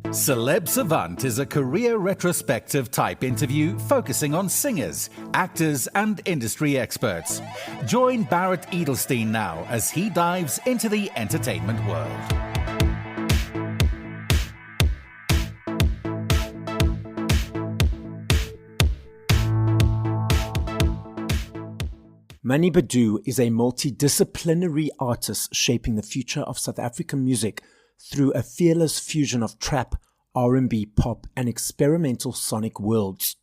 Celeb Savant is a career retrospective type interview focusing on singers, actors, and industry experts. Join Barrett Edelstein now as he dives into the entertainment world. Money Badoo is a multi-disciplinary artist shaping the future of South African music through a fearless fusion of trap, R&B, pop, and experimental sonic worlds.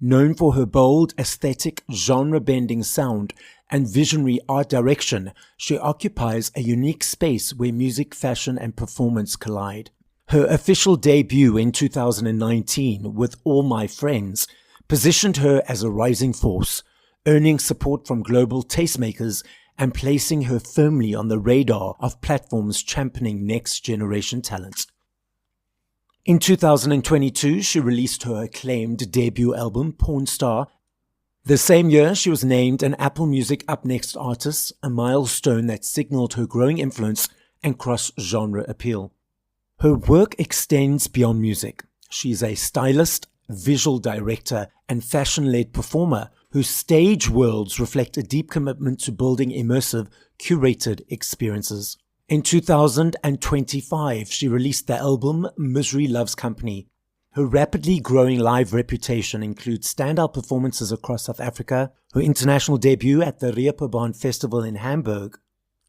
Known for her bold, aesthetic, genre-bending sound and visionary art direction, she occupies a unique space where music, fashion, and performance collide. Her official debut in 2019 with All My Friends positioned her as a rising force, earning support from global tastemakers and placing her firmly on the radar of platforms championing next-generation talent. In 2022, she released her acclaimed debut album, Porn Star. The same year, she was named an Apple Music Up Next artist, a milestone that signaled her growing influence and cross-genre appeal. Her work extends beyond music. She is a stylist, visual director, and fashion-led performer whose stage worlds reflect a deep commitment to building immersive, curated experiences. In 2025, she released the album Misery Loves Company. Her rapidly growing live reputation includes standout performances across South Africa, her international debut at the Reeperbahn Festival in Hamburg,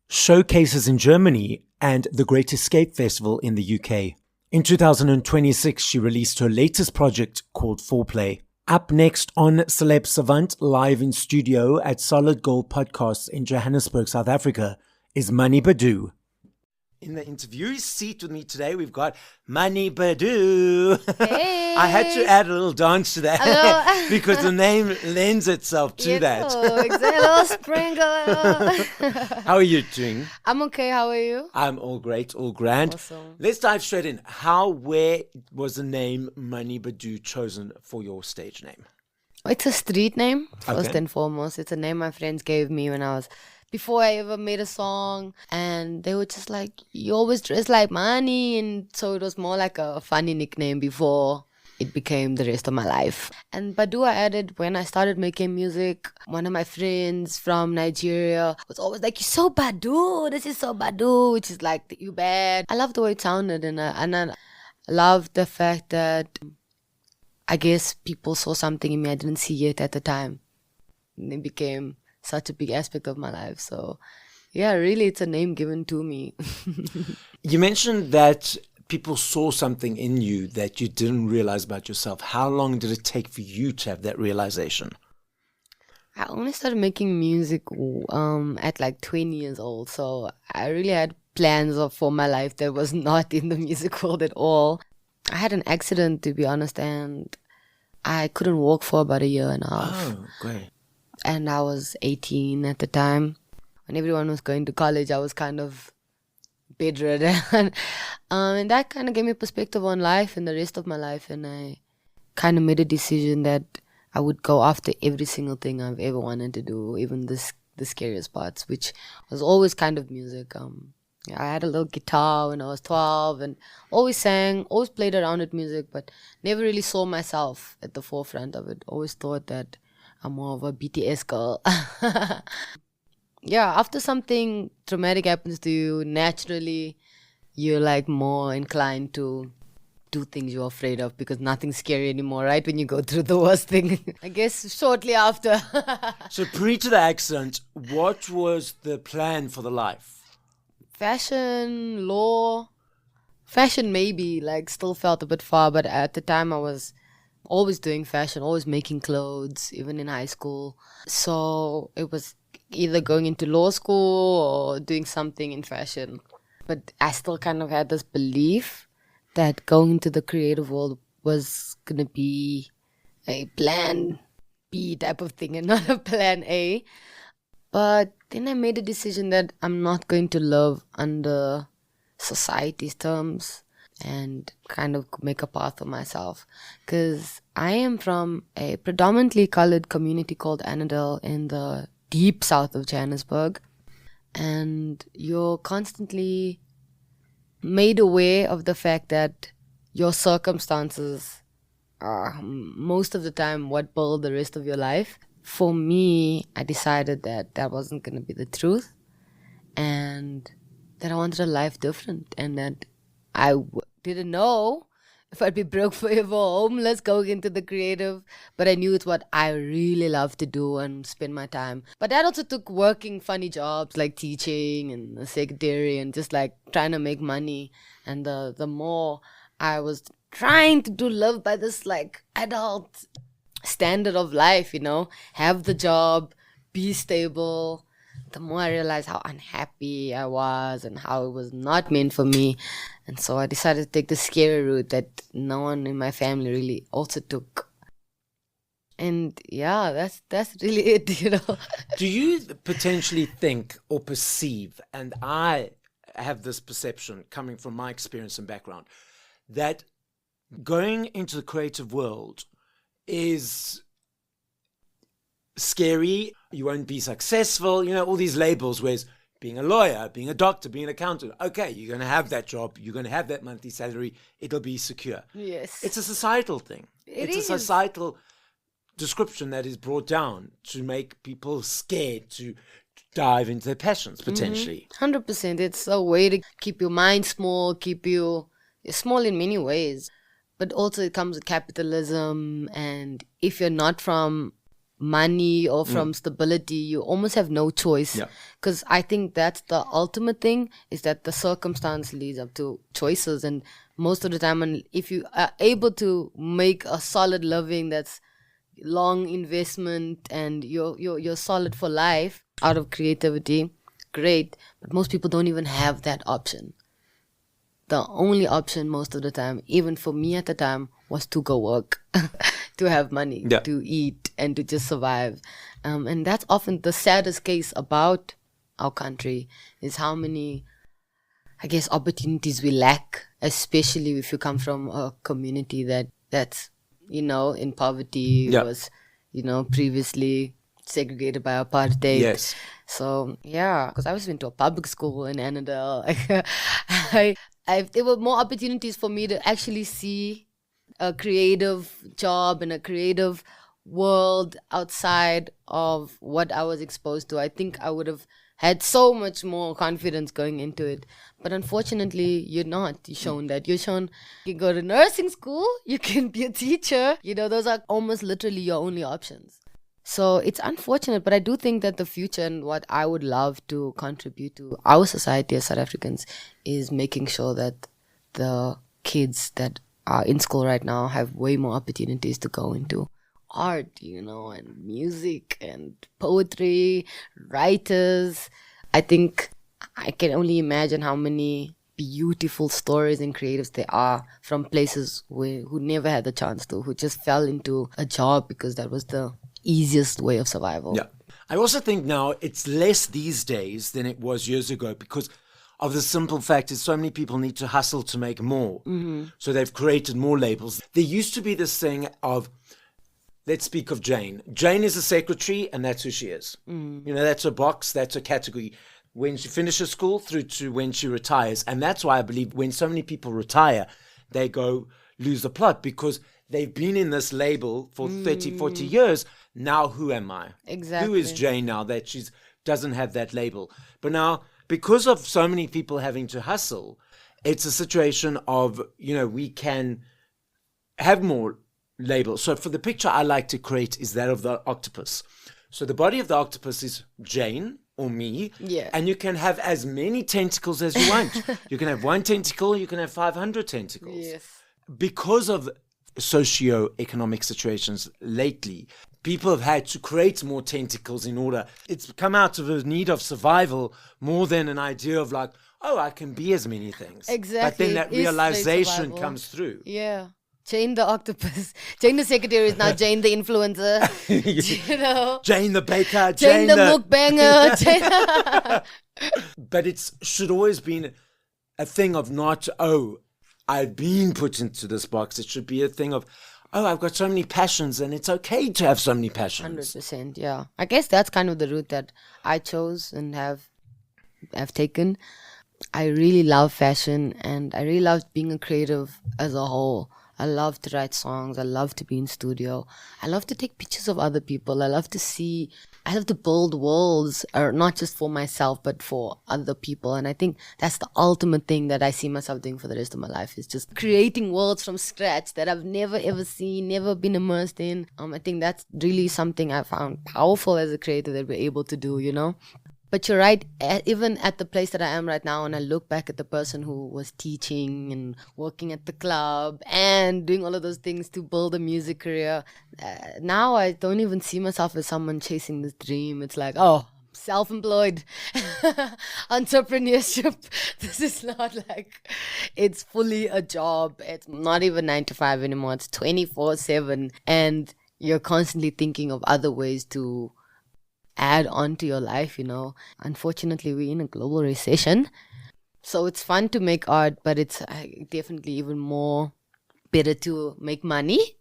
showcases in Germany, and the Great Escape Festival in the UK. In 2026, she released her latest project called Foreplay. Up next on Celeb Savant, live in studio at Solid Gold Podcasts in Johannesburg, South Africa, is Money Badoo. In the interviewee seat with me today, we've got Money Badoo. Hey. I had to add a little dance to that because the name lends itself to that. Hello, sprinkle. How are you doing? I'm okay. How are you? I'm all great, all grand. Awesome. Let's dive straight in. Where was the name Money Badoo chosen for your stage name? It's a street name, first Okay. and foremost. It's a name my friends gave me before I ever made a song. And they were just like, you always dress like Money. And so it was more like a funny nickname before it became the rest of my life. And Badoo I added when I started making music. One of my friends from Nigeria was always like, you're so Badoo, this is so Badoo, which is like, you bad. I love the way it sounded, and I love the fact that I guess people saw something in me I didn't see yet at the time. And it became such a big aspect of my life. So yeah, really it's a name given to me. You mentioned that people saw something in you that you didn't realize about yourself. How long did it take for you to have that realization? I only started making music at like 20 years old. So I really had plans for my life that was not in the music world at all. I had an accident, to be honest, and I couldn't walk for about a year and a half. Oh, great. And I was 18 at the time. When everyone was going to college, I was kind of bedridden. And that kind of gave me perspective on life and the rest of my life. And I kind of made a decision that I would go after every single thing I've ever wanted to do, even the scariest parts, which was always kind of music. I had a little guitar when I was 12 and always sang, always played around with music, but never really saw myself at the forefront of it. Always thought that I'm more of a BTS girl. Yeah, after something traumatic happens to you, naturally, you're like more inclined to do things you're afraid of because nothing's scary anymore, right? When you go through the worst thing. I guess shortly after. So pre to the accident, what was the plan for the life? Fashion, law. Fashion maybe, like still felt a bit far, but at the time I was always doing fashion, always making clothes, even in high school. So it was either going into law school or doing something in fashion. But I still kind of had this belief that going into the creative world was going to be a plan B type of thing and not a plan A. But then I made a decision that I'm not going to live under society's terms and kind of make a path for myself. Because I am from a predominantly colored community called Annandale in the deep south of Johannesburg. And you're constantly made aware of the fact that your circumstances are most of the time what build the rest of your life. For me, I decided that that wasn't going to be the truth, and that I wanted a life different, and that I didn't know if I'd be broke forever, homeless, going into the creative, but I knew it's what I really love to do and spend my time. But that also took working funny jobs like teaching and a secretary and just like trying to make money. And the more I was trying to live by this like adult standard of life, have the job, be stable, the more I realized how unhappy I was and how it was not meant for me. And so I decided to take the scary route that no one in my family really also took. And yeah, that's really it, Do you potentially think or perceive, and I have this perception coming from my experience and background, that going into the creative world is scary, you won't be successful, all these labels, whereas being a lawyer, being a doctor, being an accountant, okay, you're going to have that job, you're going to have that monthly salary, it'll be secure. Yes. It's a societal thing. It's a societal description that is brought down to make people scared to dive into their passions, potentially. 100%. It's a way to keep your mind small, keep you small in many ways. But also it comes with capitalism, and if you're not from money or from stability, you almost have no choice. Because I think that's the ultimate thing, is that the circumstance leads up to choices. And most of the time, and if you are able to make a solid living that's long investment and you're solid for life out of creativity, great. But most people don't even have that option. The only option most of the time, even for me at the time, was to go work, to have money, to eat, and to just survive. And that's often the saddest case about our country, is how many, I guess, opportunities we lack, especially if you come from a community that's, in poverty, was, previously segregated by apartheid. Yes. So, yeah, because I went to a public school in Annandale. There were more opportunities for me to actually see a creative job and a creative world outside of what I was exposed to. I think I would have had so much more confidence going into it. But unfortunately, you're not shown that. You're shown you can go to nursing school, you can be a teacher. Those are almost literally your only options. So it's unfortunate, but I do think that the future and what I would love to contribute to our society as South Africans is making sure that the kids that are in school right now have way more opportunities to go into art, and music and poetry, writers. I think I can only imagine how many beautiful stories and creatives there are from places who never had the chance to, who just fell into a job because that was the easiest way of survival. Yeah. I also think now it's less these days than it was years ago, because of the simple fact that so many people need to hustle to make more. So they've created more labels. There used to be this thing of, let's speak of Jane. Jane is a secretary, and that's who she is. That's a box, that's a category. When she finishes school through to when she retires. And that's why I believe when so many people retire, they go lose the plot, because they've been in this label for 30, 40 years. Now, who am I? Exactly. Who is Jane now that she doesn't have that label? But now, because of so many people having to hustle, it's a situation of, we can have more labels. So for the picture I like to create is that of the octopus. So the body of the octopus is Jane or me. Yeah. And you can have as many tentacles as you want. You can have one tentacle, you can have 500 tentacles. Yes. Because of socio-economic situations lately, people have had to create more tentacles in order. It's come out of a need of survival more than an idea of like, I can be as many things. Exactly. But then that realization comes through. Yeah. Jane the octopus. Jane the secretary is now Jane the influencer. Jane the baker. Jane the mukbanger. But it should always be a thing of not, I've been put into this box. It should be a thing of, I've got so many passions, and it's okay to have so many passions. 100%, yeah. I guess that's kind of the route that I chose and have taken. I really love fashion, and I really love being a creative as a whole. I love to write songs. I love to be in studio. I love to take pictures of other people. I love to build worlds, or not just for myself, but for other people. And I think that's the ultimate thing that I see myself doing for the rest of my life, is just creating worlds from scratch that I've never ever seen, never been immersed in. I think that's really something I found powerful as a creator that we're able to do, you know? But you're right, even at the place that I am right now, and I look back at the person who was teaching and working at the club and doing all of those things to build a music career, now I don't even see myself as someone chasing this dream. It's like, oh, self-employed, entrepreneurship. This is not like, it's fully a job. It's not even 9 to 5 anymore. It's 24/7. And you're constantly thinking of other ways to add on to your life, you know. Unfortunately, we're in a global recession, so it's fun to make art, but it's definitely even more better to make money.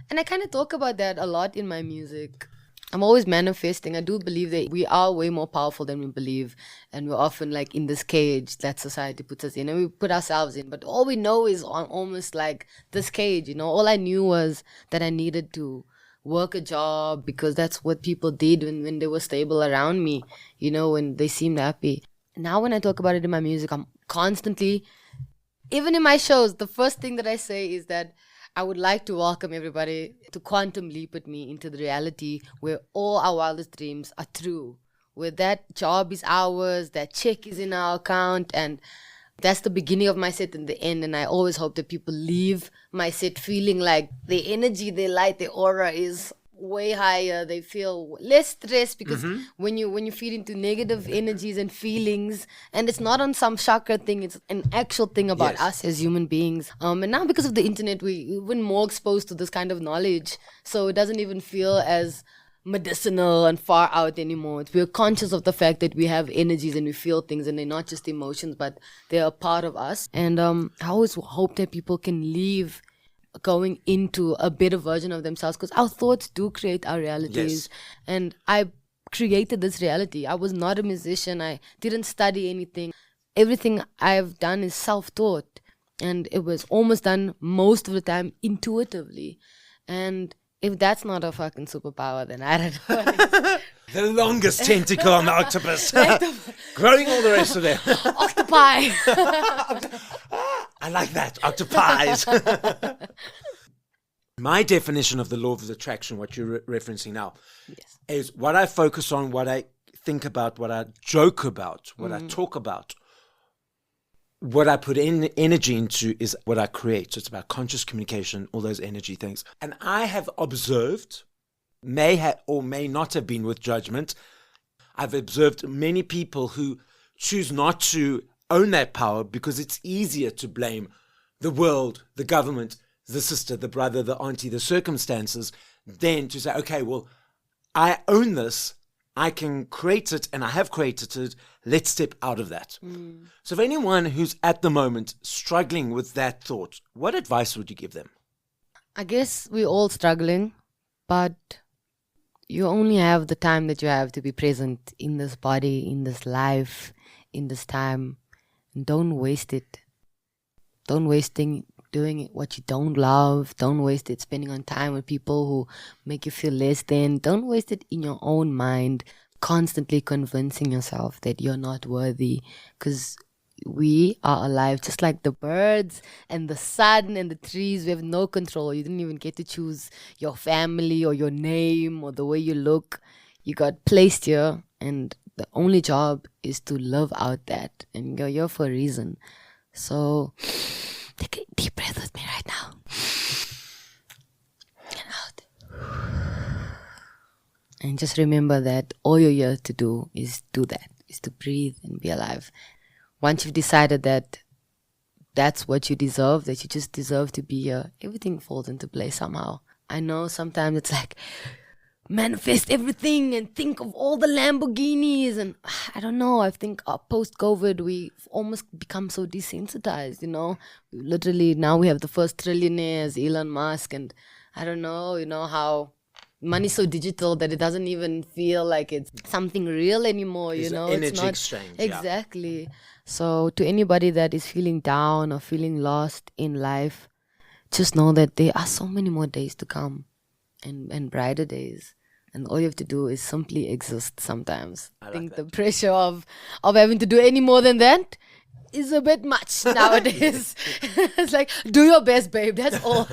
And I kind of talk about that a lot in my music. I'm always manifesting. I do believe that we are way more powerful than we believe, and we're often like in this cage that society puts us in, and we put ourselves in, but all we know is almost like this cage, you know. All I knew was that I needed to work a job because that's what people did when they were stable around me, you know, when they seemed happy. Now when I talk about it in my music, I'm constantly, even in my shows, the first thing that I say is that I would like to welcome everybody to quantum leap with me into the reality where all our wildest dreams are true, where that job is ours, that check is in our account, and that's the beginning of my set and the end. And I always hope that people leave my set feeling like the energy, their light, their aura is way higher. They feel less stressed because when you feed into negative energies and feelings, and it's not on some chakra thing, it's an actual thing about us as human beings. And now because of the internet, we've been more exposed to this kind of knowledge, so it doesn't even feel as medicinal and far out anymore. We're conscious of the fact that we have energies and we feel things, and they're not just emotions, but they're a part of us. And I always hope that people can leave going into a better version of themselves, because our thoughts do create our realities. And I created this reality. I was not a musician. I didn't study anything. Everything I've done is self-taught, and it was almost done most of the time intuitively. And if that's not a fucking superpower, then I don't know what is. The longest tentacle on the octopus. Growing all the rest of them. Octopi. I like that. Octopies. My definition of the law of attraction, what you're referencing now, is what I focus on, what I think about, what I joke about, what I talk about. What I put in energy into is what I create. So it's about conscious communication, all those energy things. And I have observed, or may not have been with judgment, I've observed many people who choose not to own that power because it's easier to blame the world, the government, the sister, the brother, the auntie, the circumstances, than to say, okay, well, I own this. I can create it, and I have created it. Let's step out of that. So for anyone who's at the moment struggling with that thought, what advice would you give them? I guess we're all struggling, but you only have the time that you have to be present in this body, in this life, in this time. And don't waste it. Don't waste doing what you don't love. Don't waste it spending on time with people who make you feel less than. Don't waste it in your own mind, constantly convincing yourself that you're not worthy, because we are alive just like the birds and the sun and the trees. We have no control. You didn't even get to choose your family or your name or the way you look. You got placed here, and the only job is to live out that, and you're here for a reason. So take a deep breath with me right now. And out. And just remember that all you're here to do is that, is to breathe and be alive. Once you've decided that that's what you deserve, that you just deserve to be here, everything falls into place somehow. I know sometimes it's like, manifest everything and think of all the Lamborghinis, and I don't know, I think post-COVID we've almost become so desensitized, you know. Literally now we have the first trillionaires, Elon Musk, and I don't know, you know, how money's so digital that it doesn't even feel like it's something real anymore, It's you know. an energy it's not exchange. exactly. So to anybody that is feeling down or feeling lost in life, just know that there are so many more days to come, and brighter days. And all you have to do is simply exist sometimes. I think the pressure of having to do any more than that is a bit much nowadays. It's like, do your best, babe. That's all.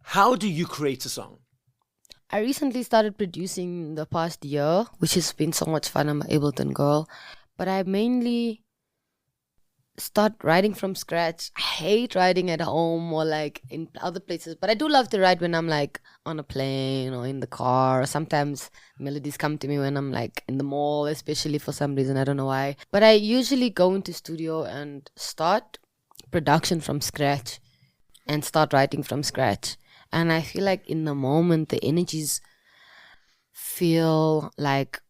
How do you create a song? I recently started producing the past year, which has been so much fun. I'm an Ableton girl. But I mainly start writing from scratch. I hate writing at home or like in other places. But I do love to write when I'm like on a plane or in the car. Or sometimes melodies come to me when I'm like in the mall, especially for some reason. I don't know why. But I usually go into studio and start production from scratch and start writing from scratch. And I feel like in the moment, the energies feel like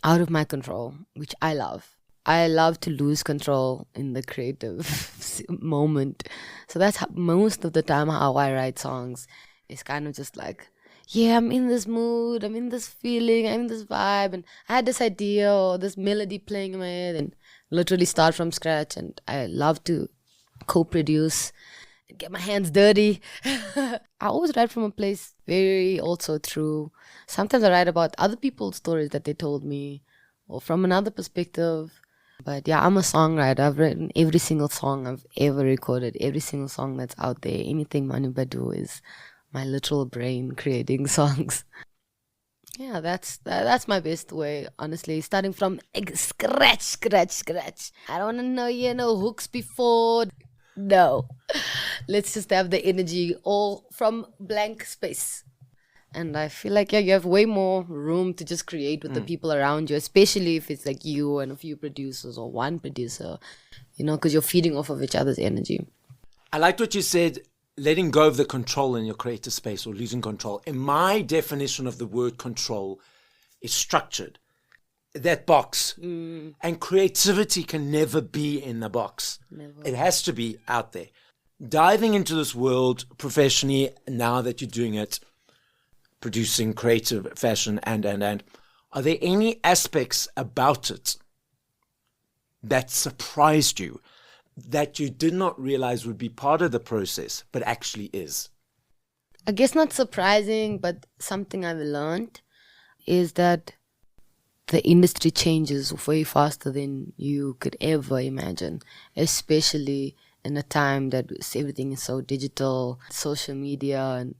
out of my control, which I love. I love to lose control in the creative moment. So that's most of the time how I write songs. It's kind of just like, yeah, I'm in this mood, I'm in this feeling, I'm in this vibe, and I had this idea or this melody playing in my head, and literally start from scratch. And I love to co-produce, get my hands dirty. I always write from a place very also true. Sometimes I write about other people's stories that they told me or from another perspective. But yeah, I'm a songwriter. I've written every single song I've ever recorded, every single song that's out there. Anything Money Badoo is my literal brain creating songs. Yeah, that's my best way, honestly. Starting from scratch. I don't want to know, hooks before. No. Let's just have the energy all from blank space. And I feel like, you have way more room to just create with the people around you, especially if it's like you and a few producers or one producer, because you're feeding off of each other's energy. I liked what you said, letting go of the control in your creative space or losing control. In my definition of the word control is structured. That box. And creativity can never be in the box. Never. It has to be out there. Diving into this world professionally, now that you're doing it, producing creative fashion and, are there any aspects about it that surprised you, that you did not realize would be part of the process, but actually is? I guess not surprising, but something I've learned is that the industry changes way faster than you could ever imagine, especially in a time that everything is so digital, social media, and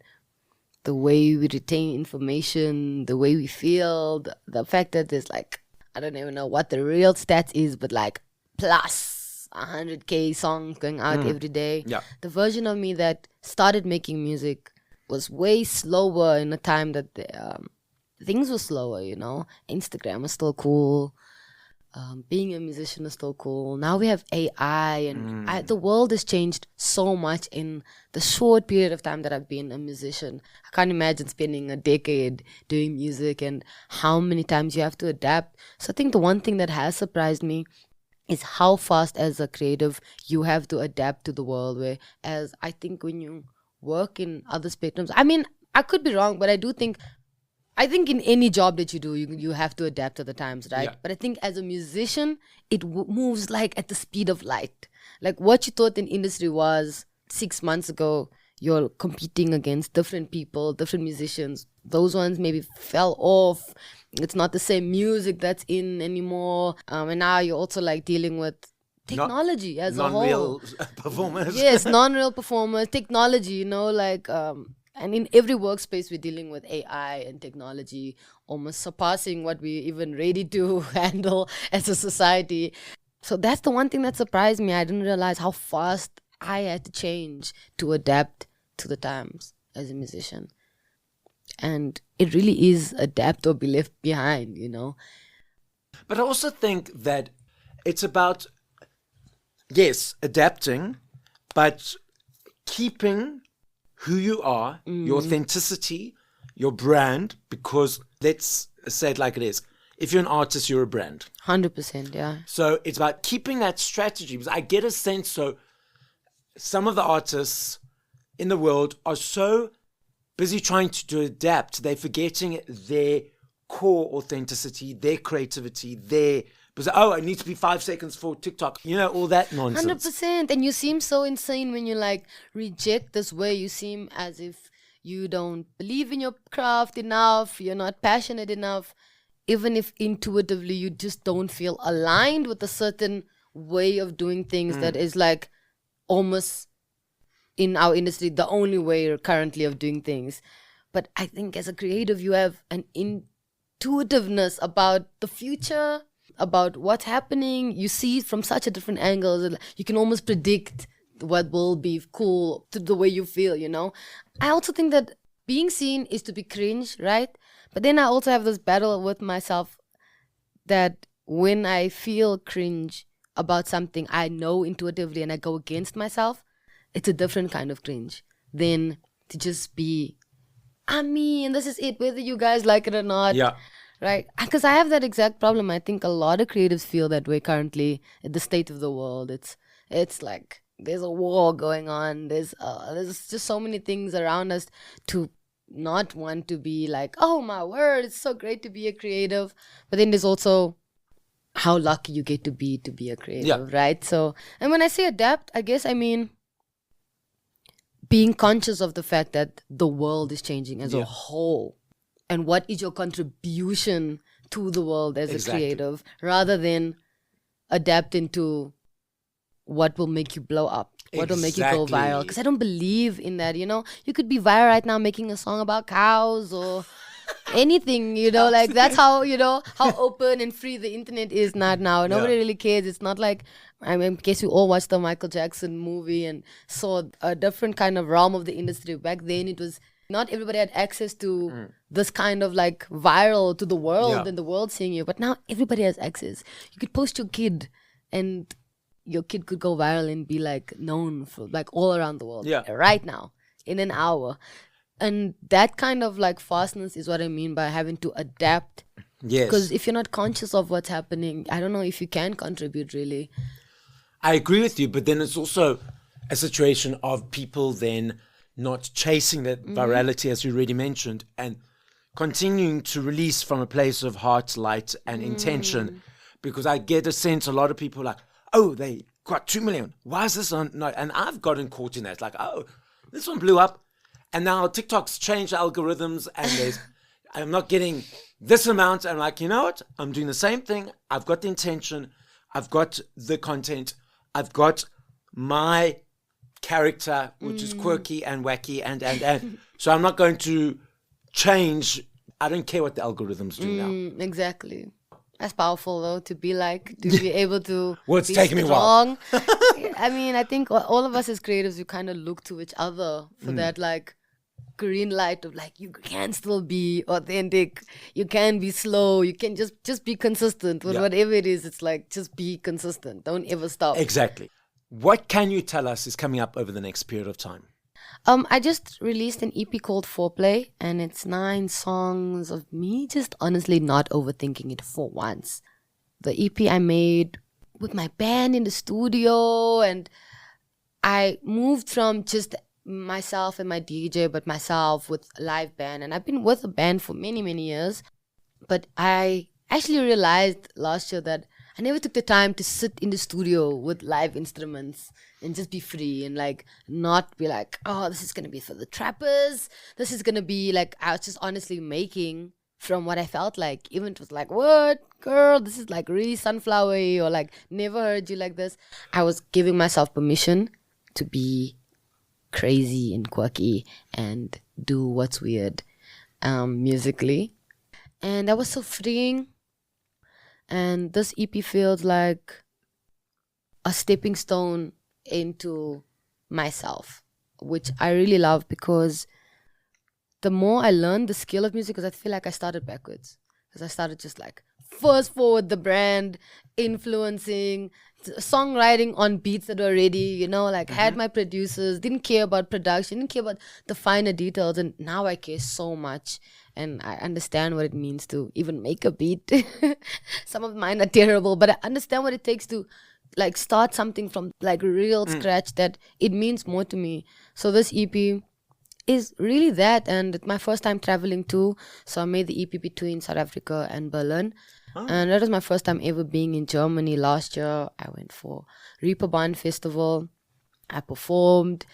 the way we retain information, the way we feel, the fact that there's like, I don't even know what the real stats is, but like plus 100K songs going out every day. Yeah. The version of me that started making music was way slower in a time that things were slower, Instagram was still cool. Being a musician is still cool. Now we have AI, and the world has changed so much in the short period of time that I've been a musician. I can't imagine spending a decade doing music and how many times you have to adapt. So I think the one thing that has surprised me is how fast as a creative you have to adapt to the world. Whereas I think when you work in other spectrums, I mean, I could be wrong, but I think in any job that you do, you have to adapt to the times, right? Yeah. But I think as a musician, it moves like at the speed of light. Like what you thought in industry was 6 months ago, you're competing against different people, different musicians. Those ones maybe fell off. It's not the same music that's in anymore. And now you're also like dealing with technology as a whole. Non-real performers. Yes, non-real performers, technology, and in every workspace, we're dealing with AI and technology, almost surpassing what we're even ready to handle as a society. So that's the one thing that surprised me. I didn't realize how fast I had to change to adapt to the times as a musician. And it really is adapt or be left behind, But I also think that it's about, yes, adapting, but keeping who you are, your authenticity, your brand, because let's say it like it is. If you're an artist, you're a brand. 100%, yeah. So it's about keeping that strategy, because I get a sense, so some of the artists in the world are so busy trying to adapt, they're forgetting their core authenticity, their creativity, it needs to be 5 seconds for TikTok, all that nonsense. 100%. And you seem so insane when you like reject this way. You seem as if you don't believe in your craft enough, you're not passionate enough, even if intuitively you just don't feel aligned with a certain way of doing things that is like almost in our industry the only way currently of doing things. But I think as a creative you have an intuitiveness about the future, about what's happening. You see it from such a different angle. You can almost predict what will be cool to the way you feel, I also think that being seen is to be cringe, right? But then I also have this battle with myself that when I feel cringe about something I know intuitively and I go against myself, it's a different kind of cringe than to just be, and this is it, whether you guys like it or not. Yeah. Right? Because I have that exact problem. I think a lot of creatives feel that way currently at the state of the world. It's like there's a war going on. There's just so many things around us to not want to be like, oh my word, it's so great to be a creative. But then there's also how lucky you get to be a creative, right? So, and when I say adapt, I guess I mean being conscious of the fact that the world is changing as a whole. And what is your contribution to the world as a creative, rather than adapting to what will make you blow up, what will make you go viral. Because I don't believe in that, You could be viral right now making a song about cows or anything, like that's how, how open and free the internet is not now. Nobody really cares. It's not like, I guess we all watched the Michael Jackson movie and saw a different kind of realm of the industry. Back then it was, not everybody had access to this kind of like viral to the world and the world seeing you. But now everybody has access. You could post your kid and your kid could go viral and be like known for like all around the world right now in an hour. And that kind of like fastness is what I mean by having to adapt. Yes. Because if you're not conscious of what's happening, I don't know if you can contribute really. I agree with you, but then it's also a situation of people then not chasing that virality, as you already mentioned, and continuing to release from a place of heart, light, and intention. Because I get a sense a lot of people are like, oh, they got 2 million. Why is this one not? And I've gotten caught in that. Like, oh, this one blew up. And now TikTok's changed algorithms and I'm not getting this amount. I'm like, you know what? I'm doing the same thing. I've got the intention. I've got the content. I've got my character, which is quirky and wacky and so I'm not going to change. I don't care what the algorithms do now. Exactly. That's powerful though, to be able to well, it's be taken me a while. I mean, I think all of us as creatives, we kind of look to each other for that like green light of like, you can still be authentic, you can be slow, you can just be consistent with whatever it is. It's like, just be consistent, don't ever stop. Exactly. What can you tell us is coming up over the next period of time? I just released an EP called Foreplay, and it's 9 songs of me just honestly not overthinking it for once. The EP I made with my band in the studio, and I moved from just myself and my DJ, but myself with a live band. And I've been with a band for many, many years. But I actually realized last year that I never took the time to sit in the studio with live instruments and just be free and like not be like, oh, this is going to be for the trappers. This is going to be like, I was just honestly making from what I felt like. Even it was like, what, girl, this is like really sunflowery, or like never heard you like this. I was giving myself permission to be crazy and quirky and do what's weird musically. And that was so freeing. And this EP feels like a stepping stone into myself, which I really love, because the more I learned the skill of music, because I feel like I started backwards. Because I started just like first forward the brand, influencing, songwriting on beats that were ready, you know, like had my producers, didn't care about production, didn't care about the finer details. And now I care so much. And I understand what it means to even make a beat. Some of mine are terrible, but I understand what it takes to like start something from like real scratch, that it means more to me. So this EP is really that. And it's my first time traveling too. So I made the EP between South Africa and Berlin. And that was my first time ever being in Germany. Last year, I went for Reeperbahn Festival. I performed.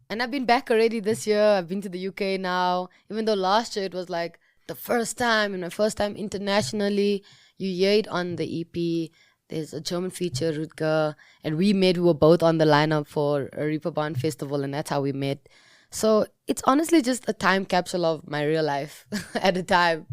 And I've been back already this year. I've been to the UK now. Even though last year it was like the first time, and my first time internationally. You hear it on the EP. There's a German feature, Rutger. And we were both on the lineup for a Reeperbahn Festival, and that's how we met. So it's honestly just a time capsule of my real life at a time.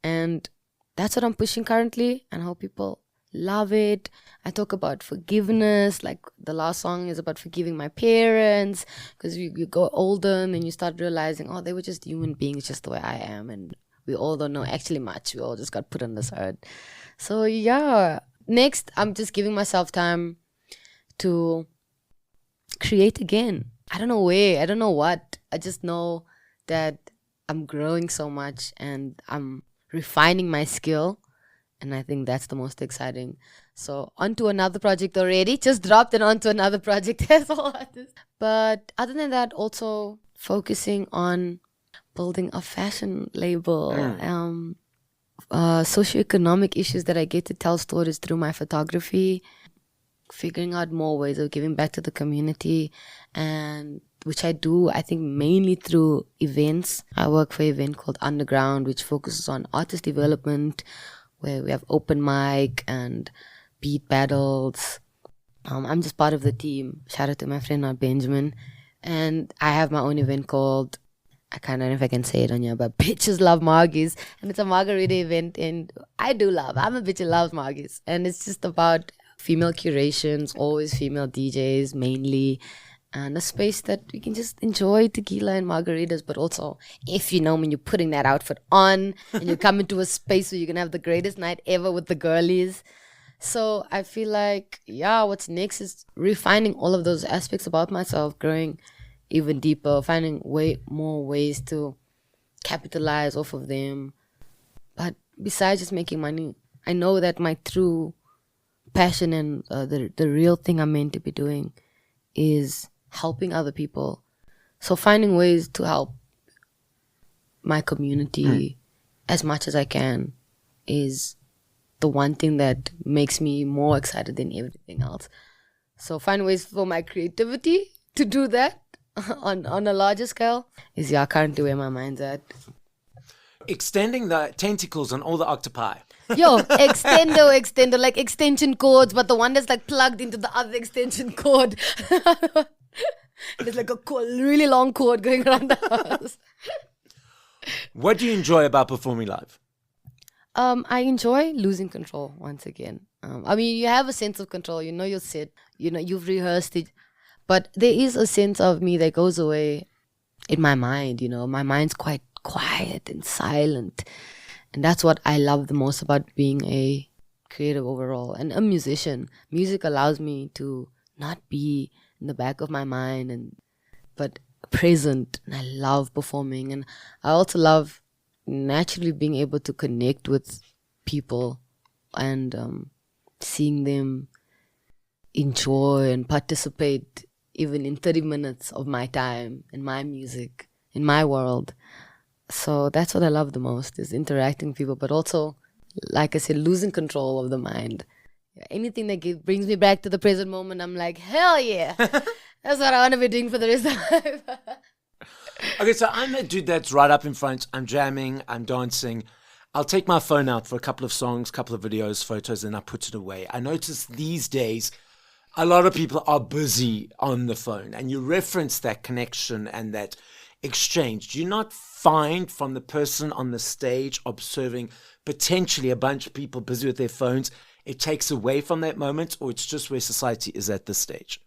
And that's what I'm pushing currently, and I hope people love it. I talk about forgiveness, like the last song is about forgiving my parents, because you go older and then you start realizing, oh, they were just human beings just the way I am, and we all don't know actually much. We all just got put on this earth. So yeah, next I'm just giving myself time to create again. I don't know where, I don't know what. I just know that I'm growing so much and I'm refining my skill, and I think that's the most exciting. So onto another project already, just dropped it onto another project as all artists. But other than that, also focusing on building a fashion label, socioeconomic issues that I get to tell stories through my photography, figuring out more ways of giving back to the community, and which I do, I think, mainly through events. I work for an event called Underground, which focuses on artist development, where we have open mic and beat battles. I'm just part of the team. Shout out to my friend Benjamin. And I have my own event called, I can't know if I can say it on here, but Bitches Love Margies. And it's a margarita event, and I'm a bitch who loves margies. And it's just about female curations, always female DJs mainly, and a space that we can just enjoy tequila and margaritas. But also, if you know, when you're putting that outfit on and you come into a space where you can have the greatest night ever with the girlies. So I feel like, yeah, what's next is refining all of those aspects about myself, growing even deeper, finding way more ways to capitalize off of them. But besides just making money, I know that my true passion and the real thing I'm meant to be doing is helping other people. So finding ways to help my community as much as I can is the one thing that makes me more excited than everything else. So find ways for my creativity to do that on a larger scale is currently where my mind's at. Extending the tentacles on all the octopi. Yo, extendo, like extension cords, but the one that's like plugged into the other extension cord. There's like a really long cord going around the house. What do you enjoy about performing live? I enjoy losing control once again. I mean, you have a sense of control. You know your set. You know, you've rehearsed it. But there is a sense of me that goes away in my mind. You know, my mind's quite quiet and silent. And that's what I love the most about being a creative overall and a musician. Music allows me to not be in the back of my mind, but present. And I love performing. And I also love naturally being able to connect with people and seeing them enjoy and participate even in 30 minutes of my time in my music, in my world. So that's what I love the most, is interacting with people, but also, like I said, losing control of the mind. Anything that brings me back to the present moment, I'm like, hell yeah. That's what I want to be doing for the rest of my life. Okay, so I'm a dude that's right up in front. I'm jamming, I'm dancing. I'll take my phone out for a couple of songs, couple of videos, photos, and I put it away. I notice these days a lot of people are busy on the phone, and you reference that connection and that exchange. Do you not find from the person on the stage observing potentially a bunch of people busy with their phones, it takes away from that moment, or it's just where society is at this stage?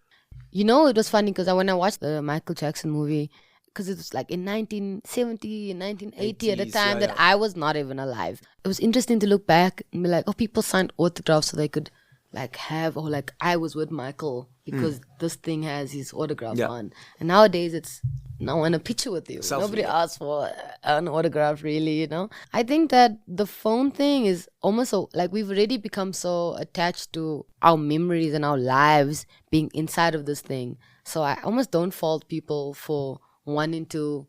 You know, it was funny because when I watched the Michael Jackson movie, because it was like in 1970 and 1980 at a time that I was not even alive. It was interesting to look back and be like, oh, people signed autographs so they could like have, or like I was with Michael because this thing has his autograph on. And nowadays it's, no one a picture with you. Selfie. Nobody asks for an autograph really, you know. I think that the phone thing is almost so, like we've already become so attached to our memories and our lives being inside of this thing. So I almost don't fault people for wanting to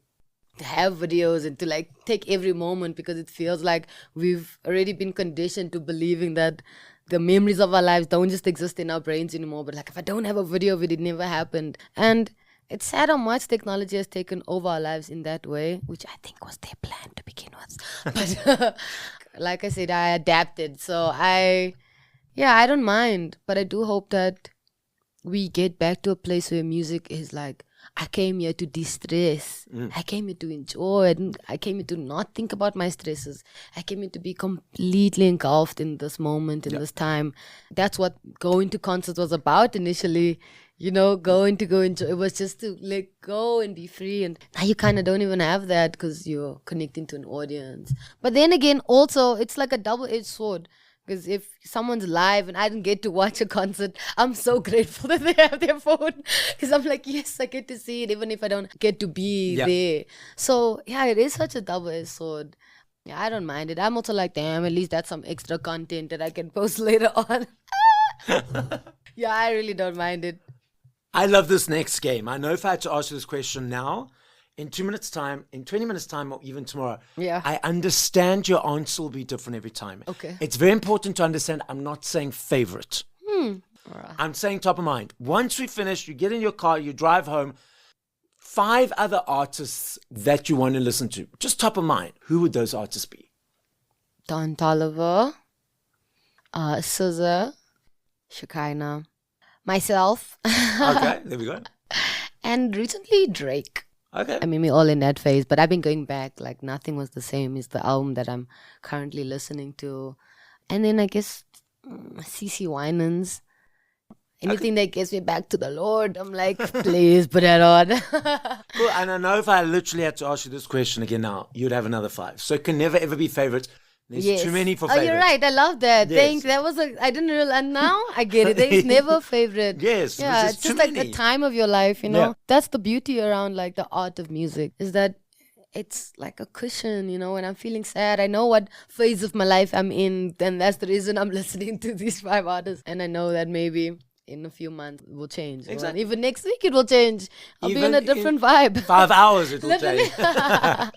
have videos and to like take every moment, because it feels like we've already been conditioned to believing that the memories of our lives don't just exist in our brains anymore, but like if I don't have a video of it, it never happened. And it's sad how much technology has taken over our lives in that way, which I think was their plan to begin with. But like I said, I adapted. So I don't mind, but I do hope that we get back to a place where music is like, I came here to de-stress. I came here to enjoy. I came here to not think about my stresses. I came here to be completely engulfed in this moment, in this time. That's what going to concerts was about initially. You know, going to go enjoy. It was just to let go and be free. And now you kind of don't even have that because you're connecting to an audience. But then again, also, it's like a double-edged sword. Because if someone's live and I didn't get to watch a concert, I'm so grateful that they have their phone. Because I'm like, yes, I get to see it even if I don't get to be there. So, yeah, it is such a double-edged sword. Yeah, I don't mind it. I'm also like, damn, at least that's some extra content that I can post later on. Yeah, I really don't mind it. I love this next game. I know if I had to ask you this question now, in 2 minutes' time, in 20 minutes' time, or even tomorrow, I understand your answer will be different every time. Okay. It's very important to understand I'm not saying favorite. Right. I'm saying top of mind. Once we finish, you get in your car, you drive home, 5 other artists that you want to listen to. Just top of mind. Who would those artists be? Don Toliver, SZA, Shekinah, myself. Okay, there we go. And recently Drake. Okay. I mean, we're all in that phase, but I've been going back. Like, Nothing Was the Same is the album that I'm currently listening to. And then I guess CC Winans. Anything that gets me back to the Lord, I'm like, please put that on. Cool. And I know if I literally had to ask you this question again now, you'd have another 5. So it can never ever be favorites. There's too many for favorites. Oh, you're right. I love that. Yes. Thanks. That was I didn't realize. And now I get it. There's never a favorite. Yes. Yeah, it's just like the time of your life, you know. Yeah. That's the beauty around like the art of music, is that it's like a cushion, you know. When I'm feeling sad, I know what phase of my life I'm in, and that's the reason I'm listening to these 5 artists. And I know that maybe in a few months it will change. Exactly. Or even next week it will change. I'll be in a different vibe. 5 hours it will change. I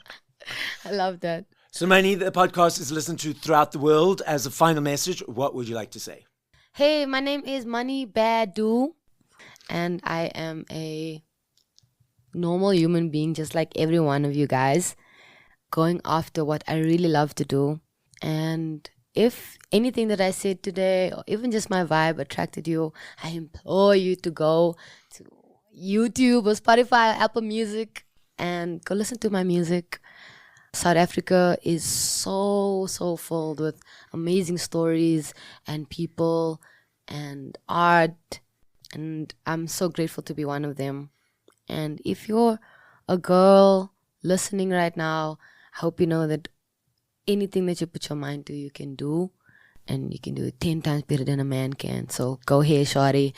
love that. So Money, the podcast is listened to throughout the world. As a final message, what would you like to say? Hey, my name is Money Badoo, and I am a normal human being just like every one of you guys, going after what I really love to do. And if anything that I said today, or even just my vibe attracted you, I implore you to go to YouTube or Spotify or Apple Music and go listen to my music. South Africa is so filled with amazing stories and people and art, and I'm so grateful to be one of them. And if you're a girl listening right now, I hope you know that anything that you put your mind to, you can do, and you can do it 10 times better than a man can. So go ahead, shawty.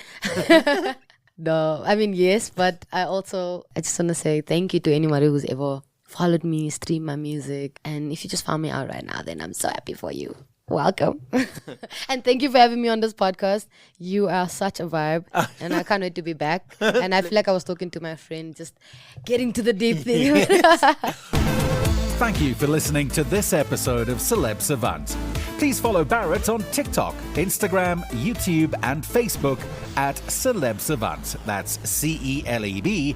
No, I mean, yes, but I just want to say thank you to anybody who's ever followed me, streamed my music. And if you just found me out right now, then I'm so happy for you. Welcome. And thank you for having me on this podcast. You are such a vibe. And I can't wait to be back. And I feel like I was talking to my friend, just getting to the deep thing. Thank you for listening to this episode of Celeb Savant. Please follow Barrett on TikTok, Instagram, YouTube, and Facebook at Celeb Savant. That's CelebSavant.